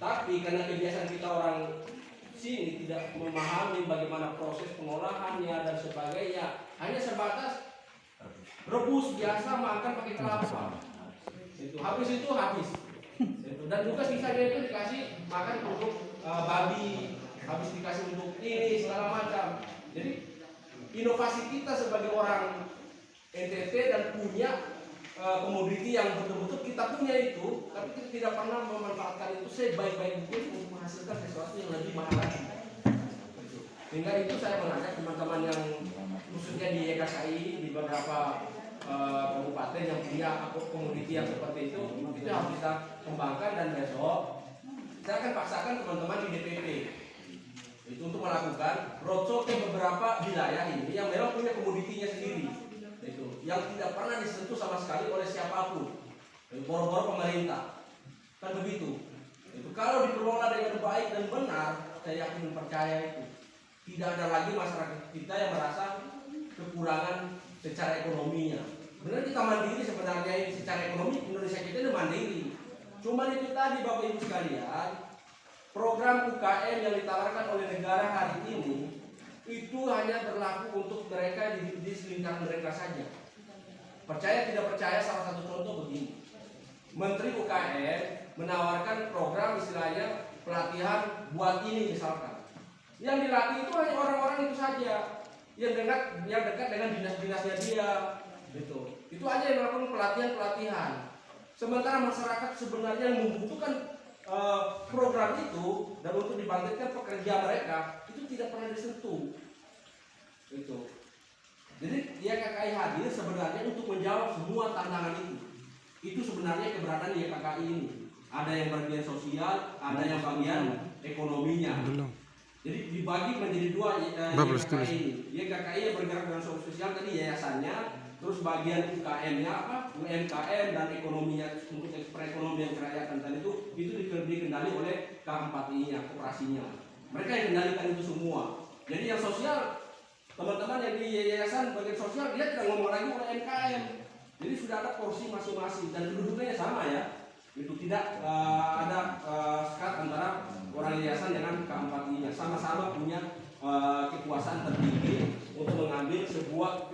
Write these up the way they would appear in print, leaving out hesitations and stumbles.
Tapi karena kebiasaan kita orang sini tidak memahami bagaimana proses pengolahannya dan sebagainya, hanya sebatas rebus biasa makan pakai kelapa. Habis itu habis. Dan juga sisanya itu dikasih makan untuk babi, habis dikasih untuk ini segala macam. Jadi inovasi kita sebagai orang NTT dan punya komoditi yang betul-betul kita punya itu, tapi kita tidak pernah memanfaatkan itu sebaik-baik mungkin untuk menghasilkan sesuatu yang lebih mahal lagi. Sehingga itu saya mengajak teman-teman yang khususnya di YKKI di beberapa kabupaten yang punya komoditi yang seperti itu harus kita kembangkan, dan besok saya akan paksakan teman-teman di DPP itu untuk melakukan roadshow ke beberapa wilayah ini yang memang punya komoditinya sendiri, itu yang tidak pernah disentuh sama sekali oleh siapapun, boro-boro pemerintah, kan begitu. Itu kalau dikelola dengan baik dan benar, saya yakin percaya itu tidak ada lagi masyarakat kita yang merasa kekurangan secara ekonominya. Benar kita mandiri sebenarnya, secara ekonomi Indonesia kita itu mandiri. Cuma itu tadi Bapak Ibu sekalian, program UKM yang ditawarkan oleh negara hari ini itu hanya berlaku untuk mereka di lingkaran mereka saja. Percaya tidak percaya, salah satu contoh begini. Menteri UKM menawarkan program istilahnya pelatihan buat ini misalkan. Yang dilatih itu hanya orang-orang itu saja yang dekat dengan dinas-dinasnya dia, gitu. Itu aja yang melakukan pelatihan. Sementara masyarakat sebenarnya yang membutuhkan program itu dan untuk dibangkitkan pekerja mereka itu tidak pernah disentuh, gitu. Jadi YKKI hadir sebenarnya untuk menjawab semua tantangan itu. Itu sebenarnya keberadaan YKKI ini. Ada yang bagian sosial, ada yang bagian ekonominya. Jadi dibagi menjadi dua YKKI ini. YKKI yang bergerak dengan sosial tadi yayasannya, terus bagian UKM-nya UMKM dan ekonominya untuk perekonomian kerakyatan tadi itu dikendali oleh K4I-nya, koperasinya. Mereka yang kendalikan itu semua. Jadi yang sosial, teman-teman yang di yayasan bagian sosial dia tidak ngomong lagi UMKM. Jadi sudah ada porsi masing-masing dan kedudukannya sama ya. Itu tidak ada sekat antara orang yayasan dengan K4I-nya, sama-sama punya kekuasaan tertinggi untuk mengambil sebuah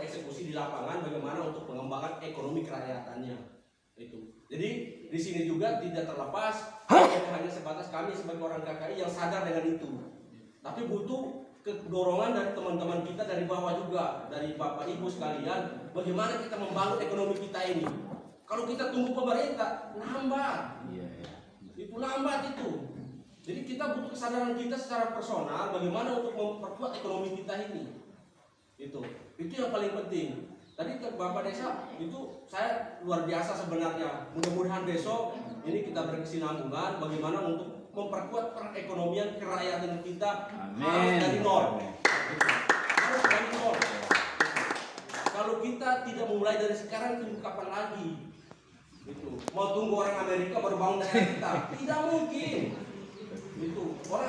eksekusi di lapangan bagaimana untuk pengembangan ekonomi kerakyatannya itu. Jadi di sini juga tidak terlepas hanya sebatas kami sebagai orang KKI yang sadar dengan itu, tapi butuh dorongan dari teman-teman kita dari bawah juga, dari Bapak Ibu sekalian, bagaimana kita membangun ekonomi kita ini. Kalau kita tunggu pemerintah, lambat. Itu lambat itu. Jadi kita butuh kesadaran kita secara personal bagaimana untuk memperkuat ekonomi kita ini. Itu yang paling penting. Tadi Bapak Desa itu saya luar biasa sebenarnya. Mudah-mudahan besok ini kita berkesinambungan bagaimana untuk memperkuat perekonomian kerakyatan kita. Harus dari nol. Harus dari nol. Kalau kita tidak mulai dari sekarang, tunggu kapan lagi? Itu mau tunggu orang Amerika baru bangun daerah kita? Tidak mungkin. Itu orang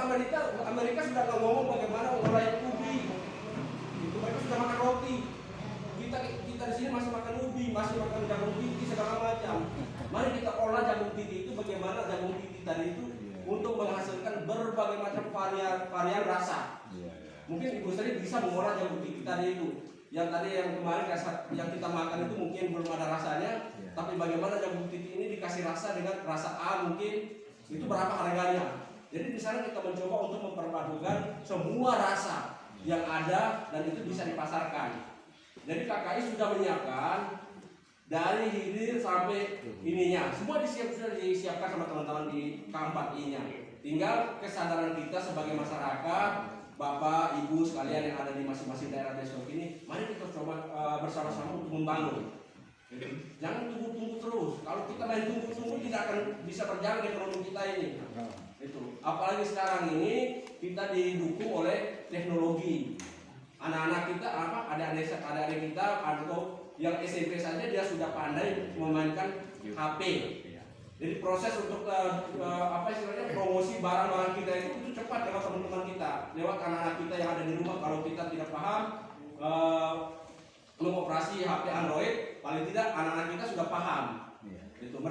Amerika sudah ngomong bagaimana mengolah ubi. Itu mereka sudah makan roti. Kita di sini masih makan ubi, masih makan jagung titi segala macam. Mari kita olah jagung titi itu bagaimana jagung titi tadi itu untuk menghasilkan berbagai macam varian rasa. Mungkin Ibu Sri bisa mengolah jagung titi tadi itu. Yang kemarin yang kita makan itu mungkin belum ada rasanya, tapi bagaimana jagung titi ini dikasih rasa dengan rasa A mungkin itu berapa harganya. Jadi di sana kita mencoba untuk memperpadukan semua rasa yang ada dan itu bisa dipasarkan. Jadi KKI sudah menyiapkan dari hilir sampai ininya, semua sudah disiapkan sama teman-teman di K4I-nya. Tinggal kesadaran kita sebagai masyarakat, Bapak, Ibu sekalian yang ada di masing-masing daerah besok ini, mari kita coba bersama-sama untuk membangun. Jangan tunggu-tunggu terus. Kalau kita main tunggu-tunggu tidak akan bisa berjalan ekonomi kita ini. Itu. Apalagi sekarang ini kita didukung oleh teknologi. Anak-anak kita adik-adik kita atau yang SMP saja dia sudah pandai memainkan HP. Jadi proses untuk promosi barang-barang kita itu cepat lewat teman-teman kita, lewat anak-anak kita yang ada di rumah. Kalau kita tidak paham mengoperasi HP Android, paling tidak anak-anak kita sudah paham. Itu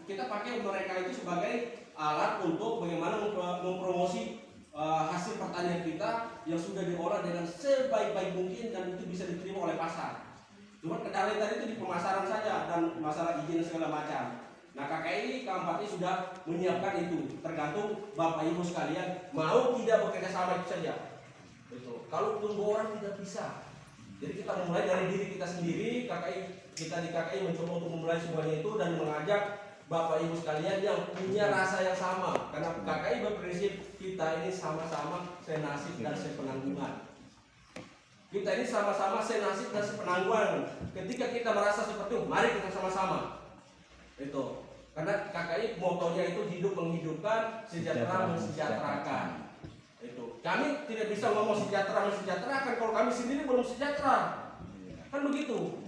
kita pakai mereka itu sebagai alat untuk bagaimana mempromosi hasil pertanian kita yang sudah diolah dengan sebaik-baik mungkin dan itu bisa diterima oleh pasar. Cuma kendala tadi itu di pemasaran saja dan masalah izin segala macam. Nah, KKI K4 ini sudah menyiapkan itu, tergantung Bapak Ibu sekalian mau tidak bekerja sama itu saja. Betul. Kalau tunggu orang tidak bisa. Jadi kita memulai dari diri kita sendiri. Kita di KKI mencoba untuk memulai semuanya itu dan mengajak Bapak Ibu sekalian yang punya rasa yang sama. Karena KKI berprinsip kita ini sama-sama senasib dan sepenanggungan. Kita ini sama-sama senasib dan sepenanggungan. Ketika kita merasa seperti itu, mari kita sama-sama. Itu. Karena KKI motonya itu hidup menghidupkan, sejahtera mensejahterakan. Itu. Kami tidak bisa ngomong sejahtera mensejahterakan kalau kami sendiri belum sejahtera. Kan begitu.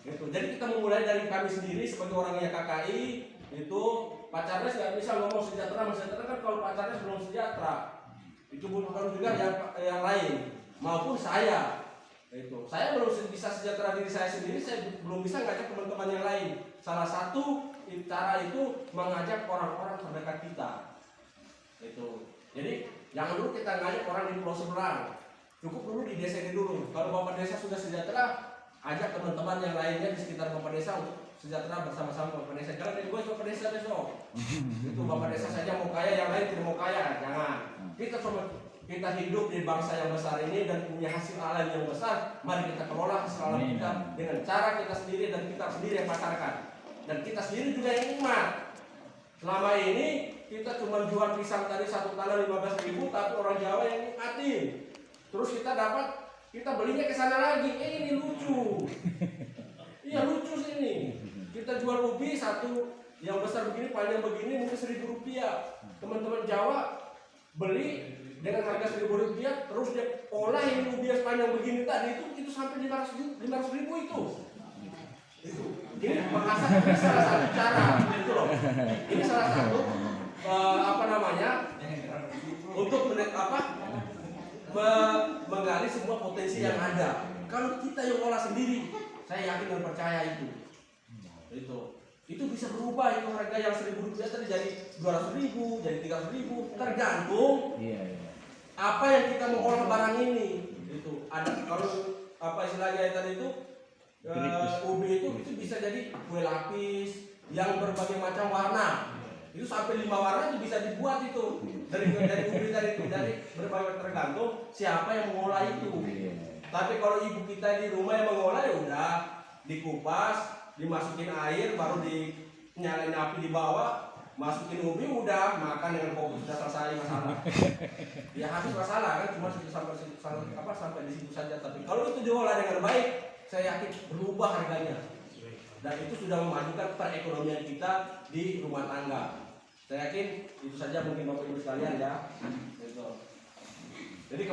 Itu. Jadi kita memulai dari kami sendiri sebagai orangnya KKI. Itu Pak Charles nggak bisa ngomong sejahtera mensejahterakan kalau Pak Charles belum sejahtera. Itu bukan juga yang lain maupun saya. Itu. Saya belum bisa sejahtera diri saya sendiri, saya belum bisa ngajak teman-teman yang lain. Salah satu cara itu mengajak orang-orang terdekat kita. Itu. Jadi jangan dulu kita ngajak orang di pulau seberang. Cukup dulu di desa ini dulu. Kalau Bapak Desa sudah sejahtera, ajak teman-teman yang lainnya di sekitar Bapak Desa untuk sejahtera bersama-sama Bapak Desa. Jangan egois Bapak Desa besok. Itu Bapak Desa saja mau kaya, yang lain tidak mau kaya. Jangan. Kita hidup di bangsa yang besar ini dan punya hasil alam yang besar. Mari kita kelola hasil alam kita dengan cara kita sendiri dan kita sendiri yang pasarkan. Dan kita sendiri juga yang nikmat. Selama ini kita cuma jual pisang tadi satu tanah 15.000, tapi orang Jawa yang nikmatin. Terus kita belinya ke sana lagi. Ini lucu. Iya lucu sih ini. Kita jual ubi satu yang besar begini, panjang begini mungkin Rp1.000. Teman-teman Jawa beli dengan harga Rp1.000, terus dia olah ini ubi yang panjang begini tadi itu sampai 500.000 itu. Ini penghasilan, ini salah satu cara gitu loh. Ini salah satu untuk menggali semua potensi yang ada. Kalau kita yang olah sendiri, saya yakin dan percaya itu bisa berubah. Itu harga yang Rp1.000 tadi jadi 200.000, jadi 300.000, tergantung apa yang kita mau olah barang ini. Itu ada kalau istilahnya tadi itu ubi itu bisa jadi kue lapis yang berbagai macam warna. Itu sampai 5 warna itu bisa dibuat itu dari ubi tadi itu, dari berbagai, tergantung siapa yang mengolah itu. Tapi kalau ibu kita di rumah yang mengolah ya udah dikupas, dimasukin air, baru dinyalain api di bawah, masukin ubi, udah makan dengan kopi, sudah selesai masalah. Ya habis masalah kan, cuma sampai di situ saja. Tapi kalau itu diolah dengan baik, saya yakin berubah harganya. Dan itu sudah memajukan perekonomian kita di rumah tangga. Saya yakin itu saja mungkin Bapak Ibu sekalian ya. Jadi